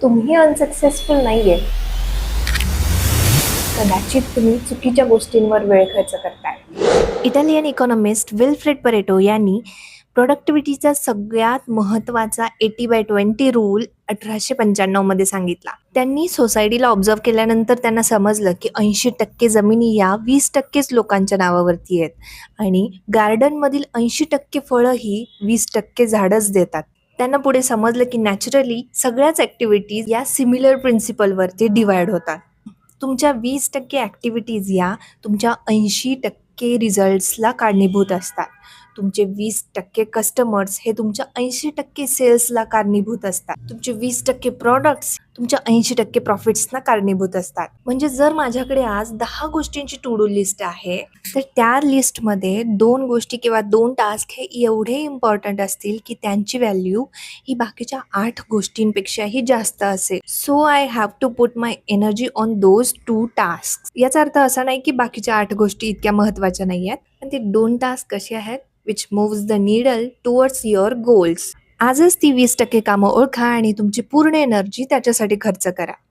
तुम्ही अनसक्सेसफुल नाहीये, कदाचित तुम्ही चुकीच्या गोष्टींवर वेळ खर्च करताय. इटालियन इकॉनॉमिस्ट विल्फ्रेड परेटो यांनी प्रोडक्टिव्हिटीचा सगळ्यात महत्त्वाचा 80/20 रूल 1895 मध्ये सांगितला. त्यांनी सोसायटीला ऑब्झर्व केल्यानंतर त्यांना समजलं की 80% जमिनी या 20%च लोकांच्या नावावरती आहेत आणि गार्डनमधील 80% फळं ही 20% झाडच देतात. त्यांना पुढे समजलं की नॅचरली सगळ्याच ॲक्टिव्हिटीज या सिमिलर प्रिन्सिपलवरती डिवाइड होतात. तुमच्या 20% ॲक्टिव्हिटीज या तुमच्या 80% रिझल्ट्सला कारणीभूत असतात. तुमचे 20% कस्टमर्स हे तुमच्या 80% सेल्सला कारणीभूत असतात. तुमचे 20% प्रॉडक्ट्स तुमच्या 80% प्रॉफिट्सना कारणीभूत असतात. म्हणजे जर माझ्याकडे आज 10 गोष्टींची टू डू लिस्ट आहे, तर त्या लिस्टमध्ये 2 गोष्टी किंवा 2 टास्क हे एवढे इम्पॉर्टंट असतील की त्यांची व्हॅल्यू ही बाकीच्या 8 गोष्टींपेक्षाही जास्त असेल. So I have to put my energy on those 2 task. याचा अर्थ असा नाही की बाकीच्या 8 गोष्टी इतक्या महत्त्वाच्या नाही आहेत, पण ते 2 टास्क कसे आहेत which moves the needle towards your goals. आजच ती 20% कामं ओळखा आणि तुमची पूर्ण एनर्जी त्याच्यासाठी खर्च करा.